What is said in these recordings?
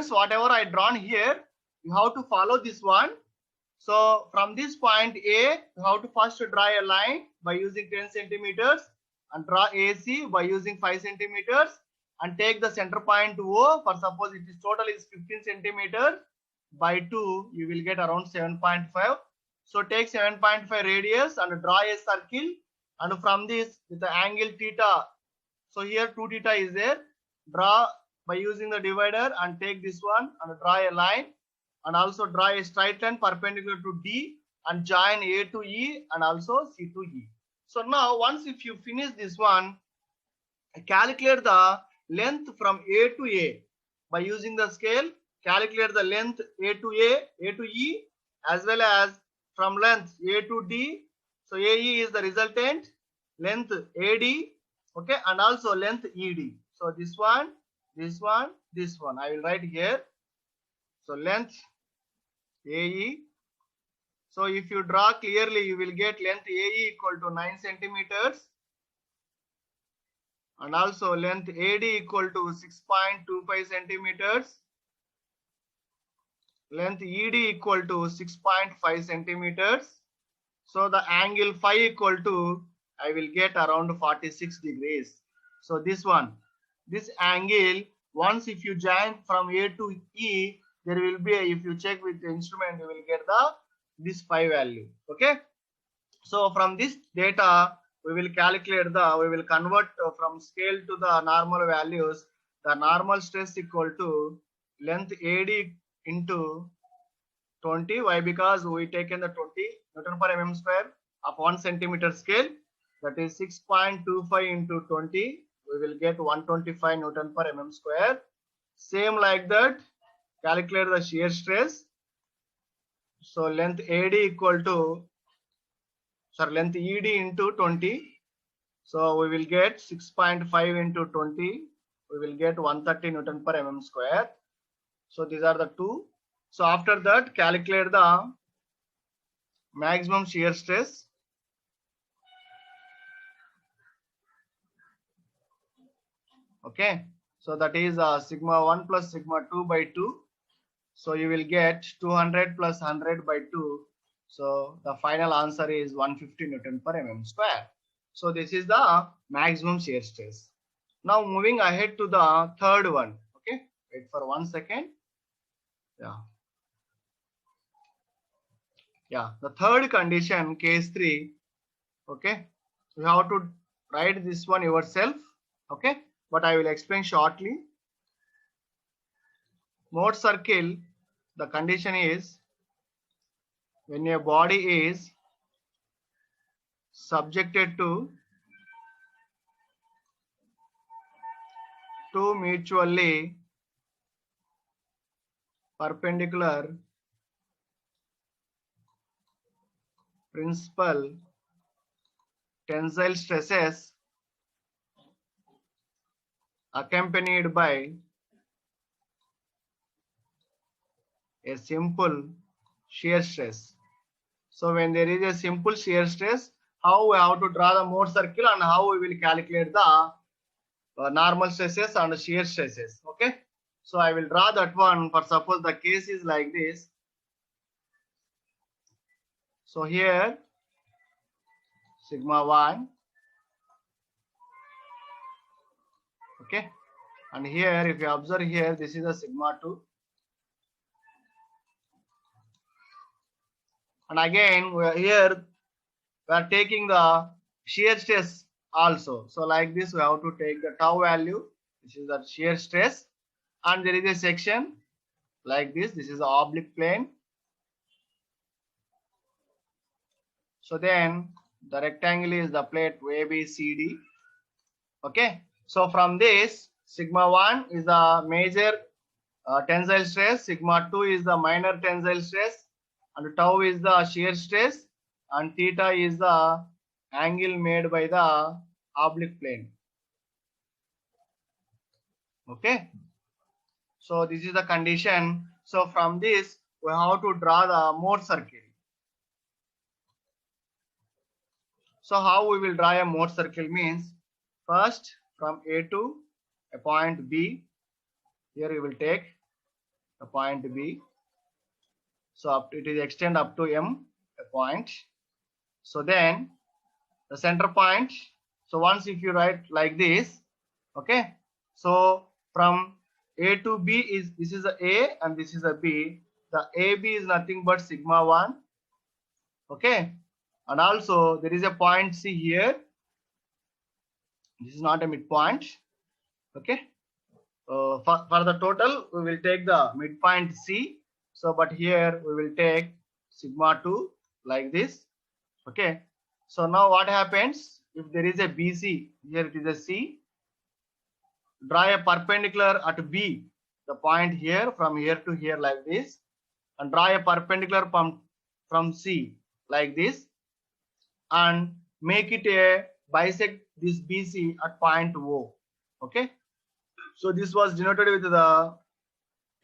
students, whatever I drawn here, you have to follow this one. So from this point A, you have to first draw a line by using 10 centimeters and draw AC by using 5 centimeters and take the center point O. For suppose it is total is 15 centimeters by 2, you will get around 7.5. So take 7.5 radius and draw a circle, and from this with the angle theta. So here 2 theta is there. Draw by using the divider and take this one and draw a line, and also draw a straight line perpendicular to D and join A to E and also C to E. So now once if you finish this one, calculate the length from A to A by using the scale. Calculate the length A to E, as well as from length A to D. So AE is the resultant, length AD, okay, and also length ED. So this one, this one, this one I will write here. So length AE. So if you draw clearly, you will get length AE equal to 9 centimeters and also length AD equal to 6.25 centimeters. Length ED equal to 6.5 centimeters. So the angle phi equal to, I will get around 46 degrees. So this one, this angle, once if you join from A to E, there will be a, if you check with the instrument, you will get the this phi value. Okay. So from this data, we will calculate the, we will convert from scale to the normal values. The normal stress equal to length AD into 20. Why? Because we taken the 20 Newton per mm square of 1 centimeter scale. That is 6.25 into 20. We will get 125 Newton per mm square. Same like that, calculate the shear stress. So length AD equal to, sorry, length ED into 20. So we will get 6.5 into 20. We will get 130 Newton per mm square. So these are the two. So after that, calculate the maximum shear stress. Okay. So that is sigma 1 plus sigma 2 by 2. So you will get 200 plus 100 by 2. So the final answer is 150 Newton per mm square. So this is the maximum shear stress. Now moving ahead to the third one. Okay. Wait for 1 second. Yeah. Yeah. The third condition, case 3. Okay. You have to write this one yourself. Okay. But I will explain shortly. Mode circle, the condition is when a body is subjected to two mutually perpendicular principal tensile stresses accompanied by a simple shear stress. So when there is a simple shear stress, how we have to draw the mode circle and how we will calculate the normal stresses and shear stresses. Okay. So I will draw that one. For suppose the case is like this. So here sigma 1. Okay. And here if you observe here, this is a sigma 2. And again here we are taking the shear stress also. So like this we have to take the tau value. This is the shear stress. And there is a section like this. This is the oblique plane. So then the rectangle is the plate ABCD. Okay. So from this, sigma 1 is the major tensile stress, sigma 2 is the minor tensile stress, and tau is the shear stress, and theta is the angle made by the oblique plane. Okay. So this is the condition. So from this, we have to draw the mode circle. So how we will draw a mode circle means, first from A to a point B, here you will take, the point B. So it is extend up to M, a point. So then the center point. So once if you write like this, okay. So from A to B is, this is a A and this is a B. The AB is nothing but sigma 1, okay. And also there is a point C here. This is not a midpoint, okay. For the total, we will take the midpoint C. So, but here we will take sigma 2 like this, okay. So now what happens if there is a BC, here it is a C, draw a perpendicular at B, the point here from here to here like this, and draw a perpendicular from C like this, and make it a bisect this BC at point O, okay. So this was denoted with the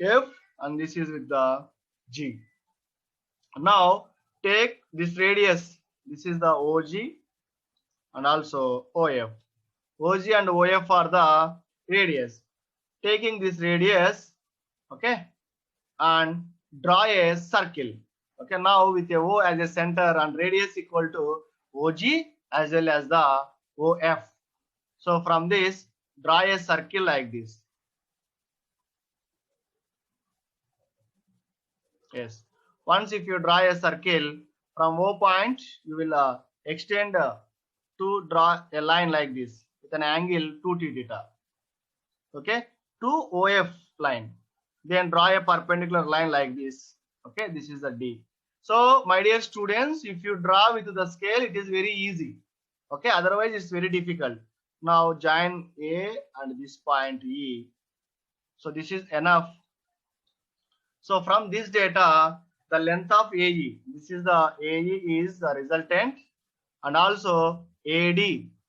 F and this is with the G. Now take this radius, this is the OG and also OF. OG and OF are the radius. Taking this radius, okay, and draw a circle. Okay, now with a O as a center and radius equal to OG as well as the OF. So from this, draw a circle like this. Yes. Once if you draw a circle from O point, you will extend to draw a line like this with an angle 2 theta. Okay, to OF line. Then draw a perpendicular line like this. Okay, this is the D. So my dear students, if you draw with the scale, it is very easy. Okay, otherwise it's very difficult. Now join A and this point E. So this is enough. So from this data, the length of AE, this is the AE is the resultant, and also AD.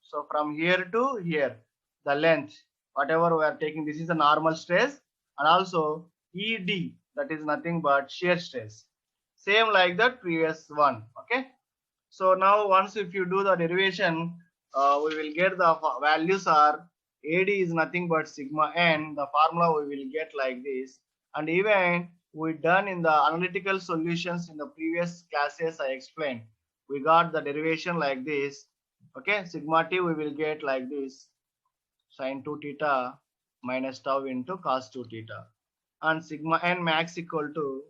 So from here to here, the length, whatever we are taking, this is the normal stress, and also ED, that is nothing but shear stress. Same like the previous one. Okay. So now once if you do the derivation, we will get the values are AD is nothing but sigma n. The formula we will get like this, and even we done in the analytical solutions in the previous classes I explained. We got the derivation like this. Okay, sigma t we will get like this, sine 2 theta minus tau into cos 2 theta, and sigma n max equal to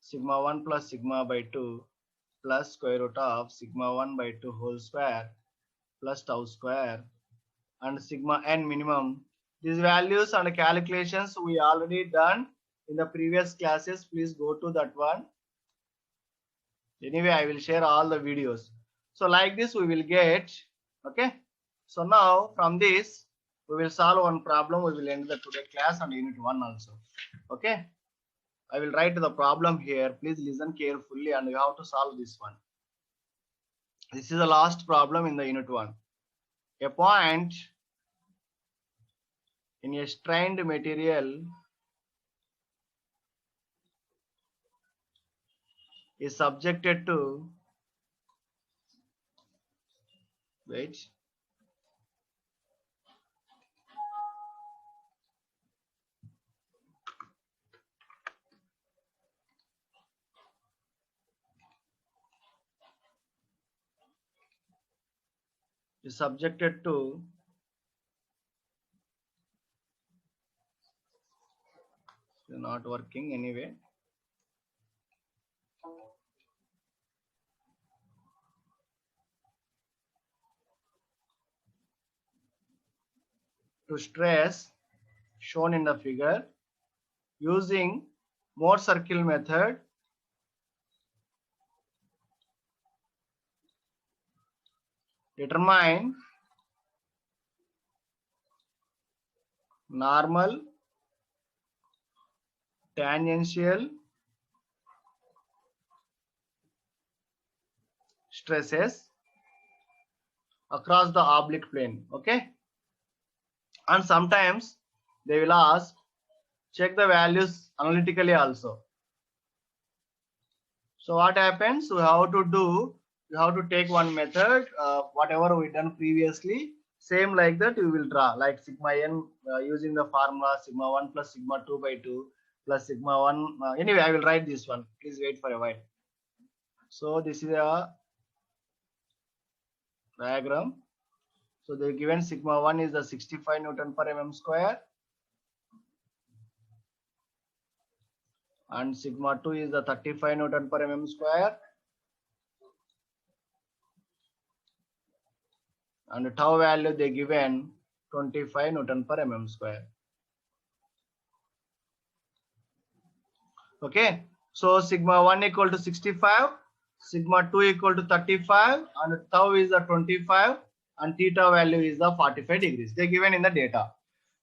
sigma 1 plus sigma by 2 plus square root of sigma 1 by 2 whole square plus tau square, and sigma n minimum. These values and calculations we already done in the previous classes. Please go to that one. Anyway, I will share all the videos. So like this we will get. Okay. So now from this we will solve one problem. We will end the today class and unit 1 also. Okay. I will write the problem here. Please listen carefully and you have to solve this one. This is the last problem in the unit 1. A point in a strained material is subjected to, wait, is subjected to not working anyway. To stress shown in the figure using Mohr circle method, determine normal, tangential stresses across the oblique plane. Okay, and sometimes they will ask check the values analytically also. So what happens, we have to do, you have to take one method, whatever we done previously. Same like that you will draw like sigma n using the formula sigma 1 plus sigma 2 by 2 plus sigma 1. Anyway, I will write this one. Please wait for a while. So this is a diagram. So the given sigma 1 is the 65 Newton per mm square and sigma 2 is the 35 Newton per mm square and the tau value they given 25 Newton per mm square. Okay, so sigma 1 equal to 65, sigma 2 equal to 35 and tau is the 25 and theta value is the 45 degrees. They given in the data.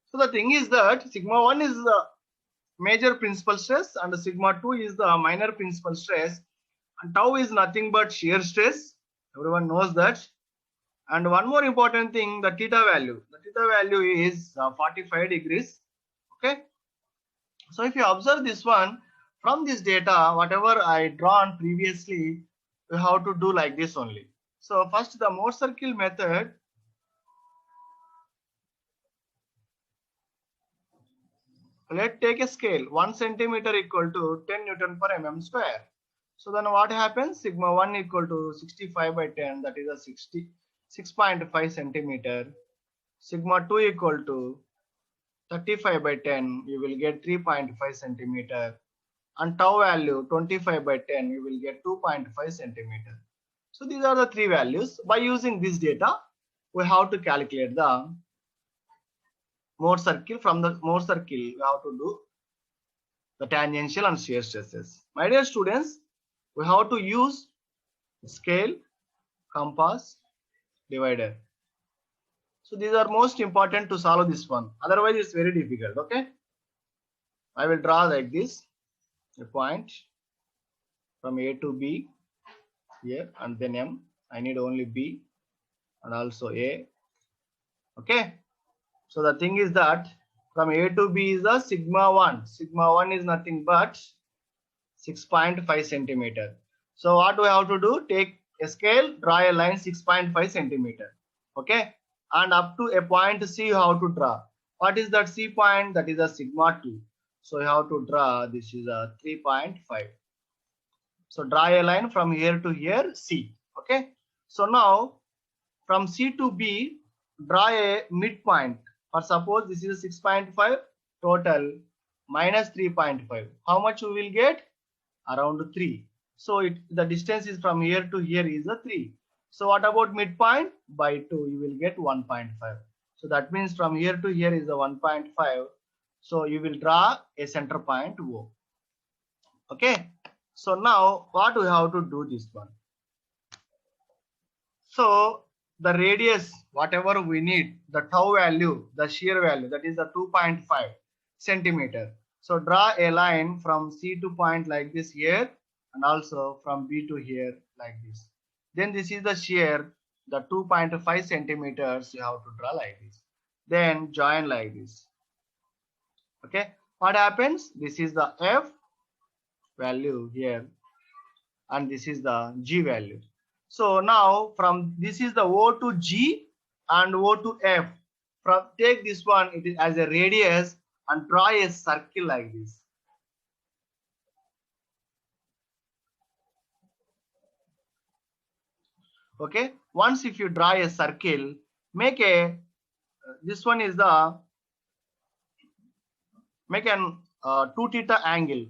So the thing is that sigma 1 is the major principal stress and sigma 2 is the minor principal stress and tau is nothing but shear stress. Everyone knows that. And one more important thing, the theta value. The theta value is 45 degrees. Okay. So if you observe this one, from this data, whatever I drawn previously, you have to do like this only. So first the Mohr circle method. Let's take a scale 1 centimeter equal to 10 Newton per mm square. So then what happens? Sigma 1 equal to 65 by 10, that is a 6.5 centimeter. Sigma 2 equal to 35 by 10, you will get 3.5 centimeter. And tau value 25 by 10, you will get 2.5 centimeter. So these are the three values. By using this data, we have to calculate the Mohr circle. From the Mohr circle, we have to do the tangential and shear stresses. My dear students, we have to use scale, compass, divider. So these are most important to solve this one. Otherwise, it's very difficult. Okay. I will draw like this. A point from A to B here and then M. I need only B and also A. Okay. So the thing is that from A to B is the sigma 1. Sigma 1 is nothing but 6.5 centimeter. So what do we have to do? Take a scale, draw a line 6.5 centimeter. Okay. And up to a point C you have to draw. What is that C point? That is a sigma 2. So you have to draw, this is a 3.5. So draw a line from here to here, C. Okay. So now from C to B, draw a midpoint. Or suppose this is a 6.5 total minus 3.5. How much you will get? Around 3. So the distance is from here to here is a 3. So what about midpoint? By 2 you will get 1.5. So that means from here to here is a 1.5. So you will draw a center point O. Okay. So now what we have to do this one? So the radius, whatever we need, the tau value, the shear value, that is the 2.5 centimeter. So draw a line from C to point like this here and also from B to here like this. Then this is the shear, the 2.5 centimeters you have to draw like this. Then join like this. Okay, what happens? This is the F value here and this is the G value. So now from this is the O to G and O to F. From take this one, it is as a radius and draw a circle like this. Okay, once if you draw a circle, make a this one is the make an 2 theta angle.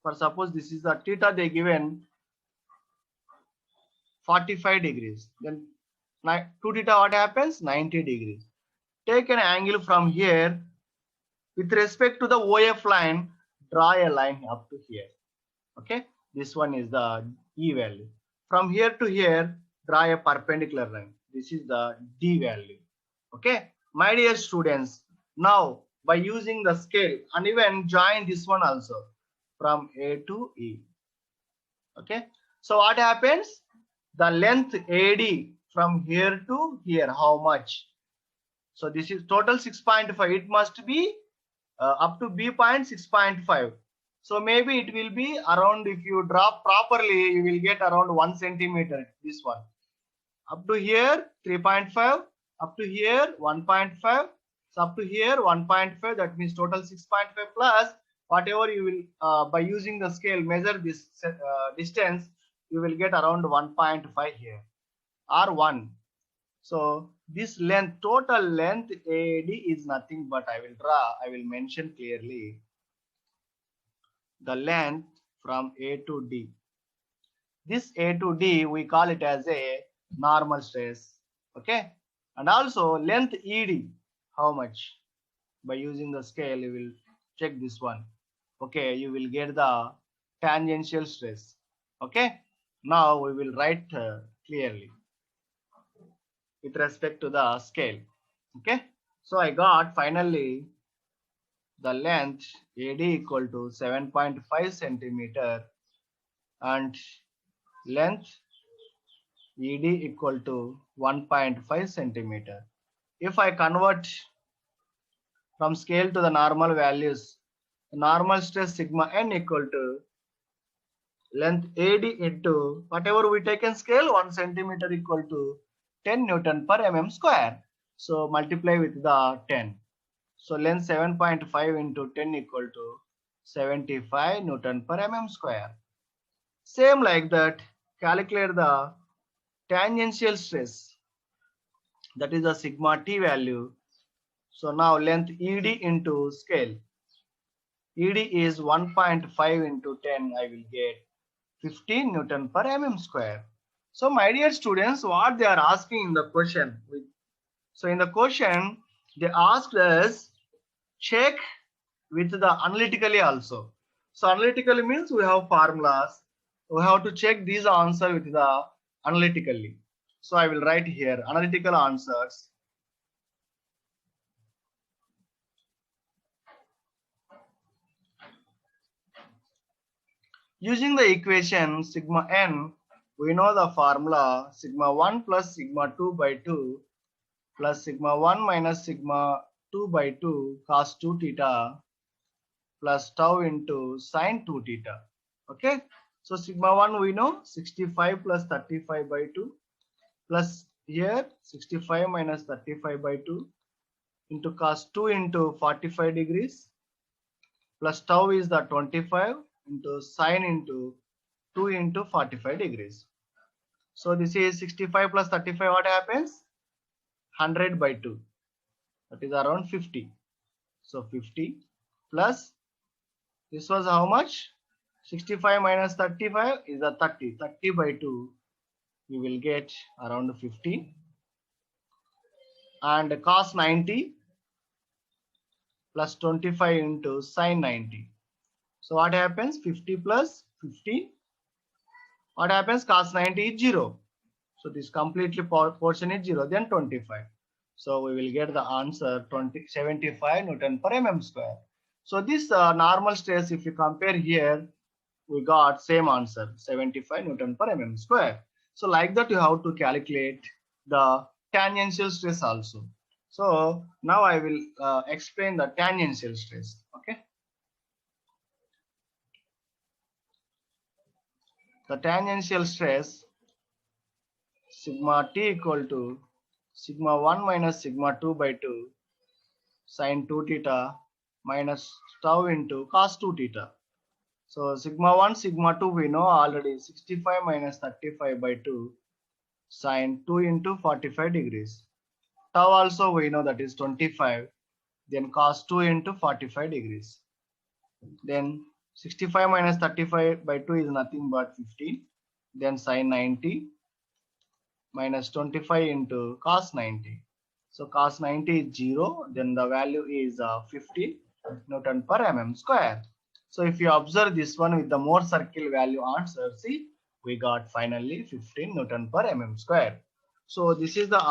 For suppose this is the theta they given 45 degrees. Then 2 theta what happens? 90 degrees. Take an angle from here with respect to the OF line, draw a line up to here. Okay, this one is the E value. From here to here, draw a perpendicular line. This is the D value. Okay, my dear students, now by using the scale and even join this one also from A to E. Okay, so what happens? The length AD from here to here, how much? So this is total 6.5. It must be up to B point 6.5. So maybe it will be around, if you draw properly, you will get around 1 centimeter. This one up to here 3.5 up to here 1.5. So up to here 1.5, that means total 6.5 plus whatever you will by using the scale measure this distance, you will get around 1.5 here or 1. So this length, total length AD is nothing but I will mention clearly the length from A to D. This A to D we call it as a normal stress. Okay, and also length ED, how much? By using the scale you will check this one. Okay, you will get the tangential stress. Okay, now we will write clearly with respect to the scale. Okay, so I got finally the length AD equal to 7.5 centimeter and length ED equal to 1.5 centimeter. If I convert from scale to the normal values, the normal stress sigma n equal to length AD into whatever we take in scale, 1 centimeter equal to 10 Newton per mm square. So multiply with the 10. So length 7.5 into 10 equal to 75 Newton per mm square. Same like that, calculate the tangential stress, that is the sigma t value. So now length ED into scale. ED is 1.5 into 10, I will get 15 Newton per mm square. So my dear students, what they are asking in the question. So in the question, they asked us check with the analytically also. So analytically means we have formulas. We have to check these answer with the analytically. So I will write here analytical answers. Using the equation sigma n, we know the formula sigma 1 plus sigma 2 by 2 plus sigma 1 minus sigma 2 by 2 cos 2 theta plus tau into sine 2 theta. Okay, so sigma 1 we know 65 plus 35 by 2 plus here 65 minus 35 by 2 into cos 2 into 45 degrees plus tau is the 25 into sine into 2 into 45 degrees. So this is 65 plus 35, what happens? 100 by 2, that is around 50. So 50 plus this was how much? 65 minus 35 is a 30. 30 by 2, you will get around 50. And cos 90 plus 25 into sine 90. So what happens? 50 plus 50. What happens? Cos 90 is 0. So this completely portion is 0. Then 25. So we will get the answer 75 Newton per mm square. So this normal stress, if you compare here, we got same answer 75 Newton per mm square. So like that you have to calculate the tangential stress also. So now I will explain the tangential stress. Okay. The tangential stress sigma t equal to sigma 1 minus sigma 2 by 2 sine 2 theta minus tau into cos 2 theta. So sigma 1, sigma 2 we know already 65 minus 35 by 2 sine 2 into 45 degrees. Tau also we know that is 25, then cos 2 into 45 degrees. Then 65 minus 35 by 2 is nothing but 15. Then sine 90 minus 25 into cos 90. So cos 90 is 0. Then the value is 50 Newton per mm square. So if you observe this one with the more circle value answer, see we got finally 15 Newton per mm square. So this is the answer.